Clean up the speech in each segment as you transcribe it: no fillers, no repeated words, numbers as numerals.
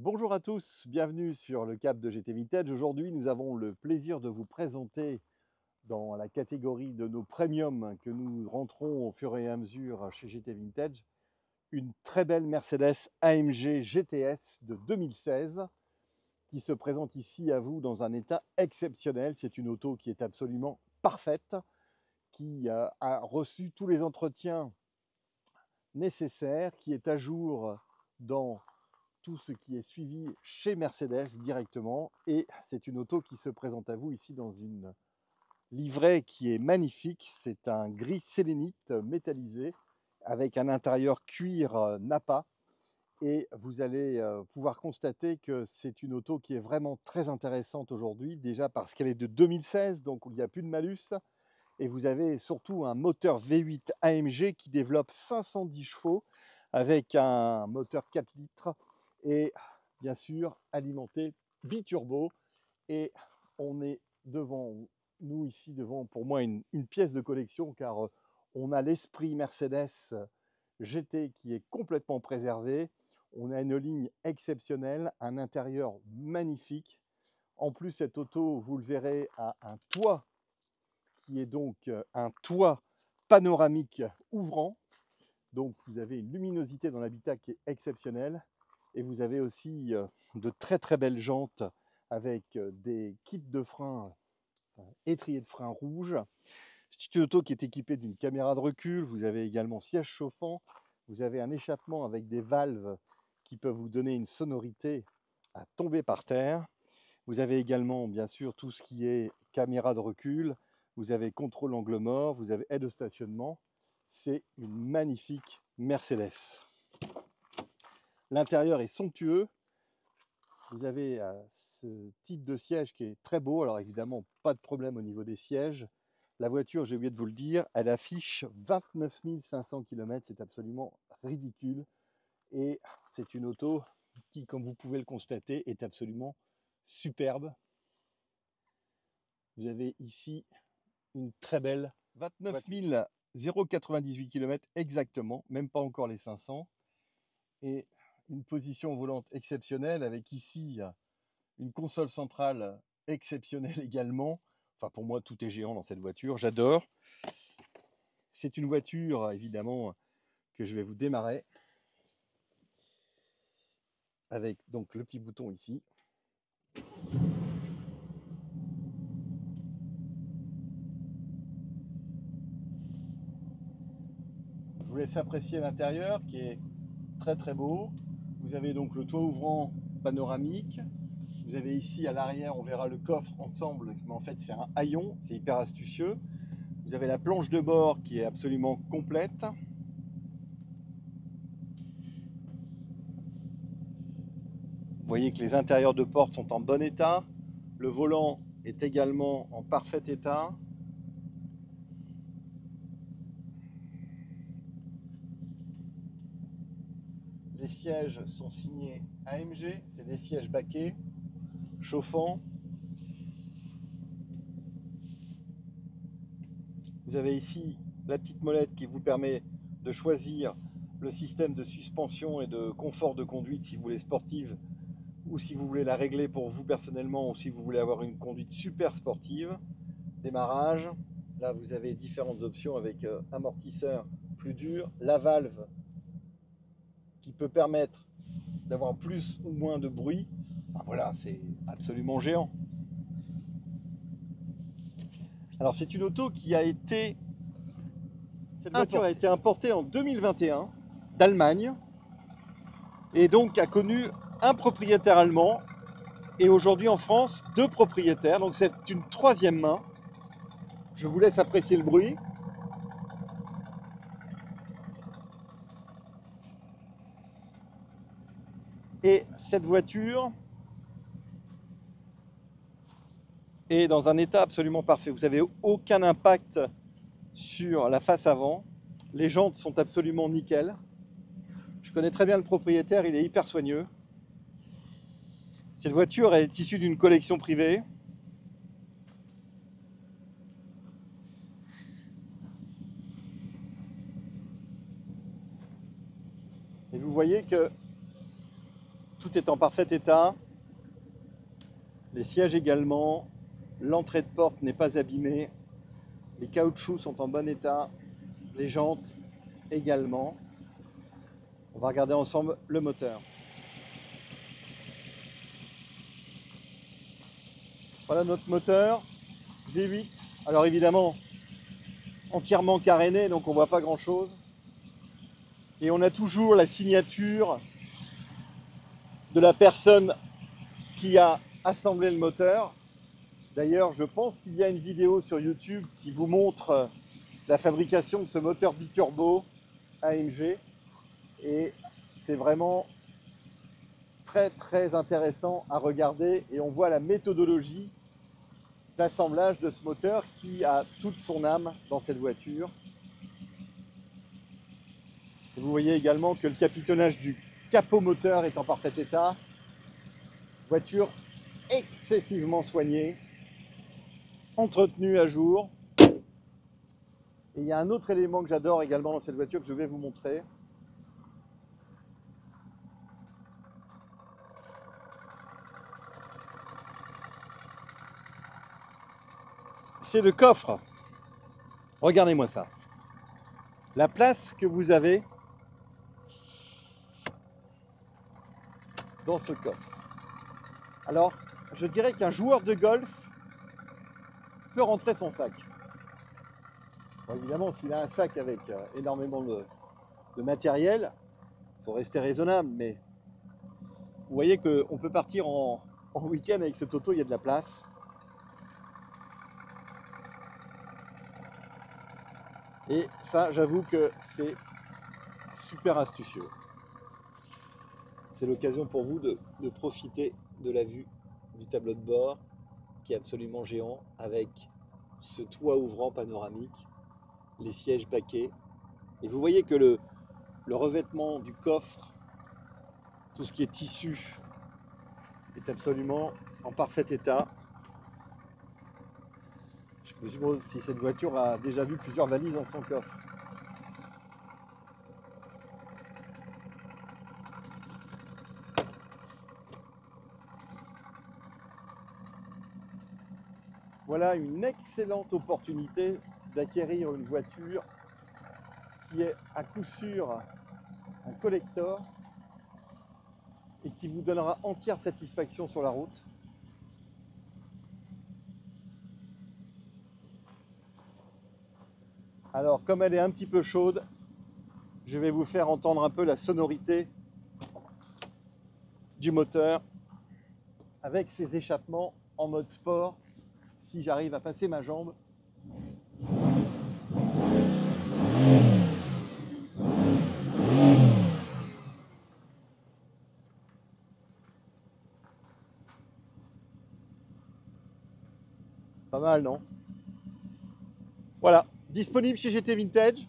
Bonjour à tous, bienvenue sur le Cap de GT Vintage. Aujourd'hui, nous avons le plaisir de vous présenter dans la catégorie de nos premiums que nous rentrons au fur et à mesure chez GT Vintage, une très belle Mercedes AMG GTS de 2016 qui se présente ici à vous dans un état exceptionnel. C'est une auto qui est absolument parfaite, qui a reçu tous les entretiens nécessaires, qui est à jour dans tout ce qui est suivi chez Mercedes directement, et c'est une auto qui se présente à vous ici dans une livrée qui est magnifique. C'est un gris sélénite métallisé avec un intérieur cuir Nappa, et vous allez pouvoir constater que c'est une auto qui est vraiment très intéressante aujourd'hui, déjà parce qu'elle est de 2016, donc il n'y a plus de malus, et vous avez surtout un moteur V8 AMG qui développe 510 chevaux avec un moteur 4 litres et bien sûr alimenté biturbo. Et on est devant nous ici, devant pour moi une pièce de collection, car on a l'esprit Mercedes GT qui est complètement préservé. On a une ligne exceptionnelle, un intérieur magnifique. En plus, cette auto, vous le verrez, a un toit qui est donc un toit panoramique ouvrant. Donc vous avez une luminosité dans l'habitat qui est exceptionnelle. Et vous avez aussi de très très belles jantes avec des kits de frein, étriers de frein rouge. C'est une auto qui est équipée d'une caméra de recul. Vous avez également siège chauffant. Vous avez un échappement avec des valves qui peuvent vous donner une sonorité à tomber par terre. Vous avez également bien sûr tout ce qui est caméra de recul. Vous avez contrôle angle mort. Vous avez aide au stationnement. C'est une magnifique Mercedes. L'intérieur est somptueux. Vous avez ce type de siège qui est très beau. Alors évidemment, pas de problème au niveau des sièges. La voiture, j'ai oublié de vous le dire, elle affiche 29 500 km. C'est absolument ridicule. Et c'est une auto qui, comme vous pouvez le constater, est absolument superbe. Vous avez ici une très belle 29 098 km exactement, même pas encore les 500. Et une position au volant exceptionnelle avec ici une console centrale exceptionnelle également. Enfin, pour moi, tout est géant dans cette voiture. J'adore. C'est une voiture, évidemment, que je vais vous démarrer avec donc le petit bouton ici. Je vous laisse apprécier l'intérieur qui est très très beau. Vous avez donc le toit ouvrant panoramique. Vous avez ici à l'arrière, on verra le coffre ensemble, mais en fait c'est un haillon, c'est hyper astucieux. Vous avez la planche de bord qui est absolument complète. Vous voyez que les intérieurs de porte sont en bon état. Le volant est également en parfait état. Les sièges sont signés AMG, c'est des sièges baquets, chauffants. Vous avez ici la petite molette qui vous permet de choisir le système de suspension et de confort de conduite si vous voulez sportive, ou si vous voulez la régler pour vous personnellement, ou si vous voulez avoir une conduite super sportive. Démarrage, là vous avez différentes options avec amortisseur plus dur, la valve qui peut permettre d'avoir plus ou moins de bruit. Enfin, voilà, c'est absolument géant. Alors c'est une auto qui a été... Cette voiture a été importée en 2021 d'Allemagne et donc a connu un propriétaire allemand et aujourd'hui en France 2 propriétaires. Donc c'est une 3e main. Je vous laisse apprécier le bruit. Et cette voiture est dans un état absolument parfait. Vous n'avez aucun impact sur la face avant. Les jantes sont absolument nickel. Je connais très bien le propriétaire, il est hyper soigneux. Cette voiture est issue d'une collection privée. Et vous voyez que Tout est en parfait état. Les sièges également. L'entrée de porte n'est pas abîmée. Les caoutchoucs sont en bon état. Les jantes également. On va regarder ensemble le moteur. Voilà notre moteur V8. Alors évidemment, entièrement caréné, donc on ne voit pas grand chose. Et on a toujours la signature de la personne qui a assemblé le moteur. D'ailleurs, je pense qu'il y a une vidéo sur YouTube qui vous montre la fabrication de ce moteur biturbo AMG. Et c'est vraiment très intéressant à regarder. Et on voit la méthodologie d'assemblage de ce moteur qui a toute son âme dans cette voiture. Et vous voyez également que le capitonnage du capot moteur est en parfait état. Voiture excessivement soignée, entretenue à jour. Et il y a un autre élément que j'adore également dans cette voiture que je vais vous montrer. C'est le coffre. Regardez-moi ça. La place que vous avez dans ce coffre. Alors, je dirais qu'un joueur de golf peut rentrer son sac. Bon, évidemment, s'il a un sac avec énormément de matériel, il faut rester raisonnable, mais vous voyez qu'on peut partir en week-end avec cette auto, il y a de la place. Et ça, j'avoue que c'est super astucieux. C'est l'occasion pour vous de profiter de la vue du tableau de bord qui est absolument géant avec ce toit ouvrant panoramique, les sièges baquets. Et vous voyez que le revêtement du coffre, tout ce qui est tissu, est absolument en parfait état. Je me suppose si cette voiture a déjà vu plusieurs valises dans son coffre. Voilà une excellente opportunité d'acquérir une voiture qui est à coup sûr un collector et qui vous donnera entière satisfaction sur la route. Alors, comme elle est un petit peu chaude, je vais vous faire entendre un peu la sonorité du moteur avec ses échappements en mode sport, si j'arrive à passer ma jambe. Pas mal, non? Voilà, disponible chez GT Vintage.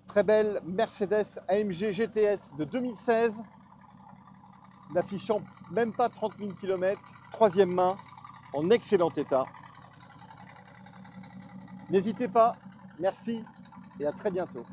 Très belle Mercedes AMG GTS de 2016, n'affichant même pas 30 000 km, troisième main, en excellent état. N'hésitez pas, merci et à très bientôt.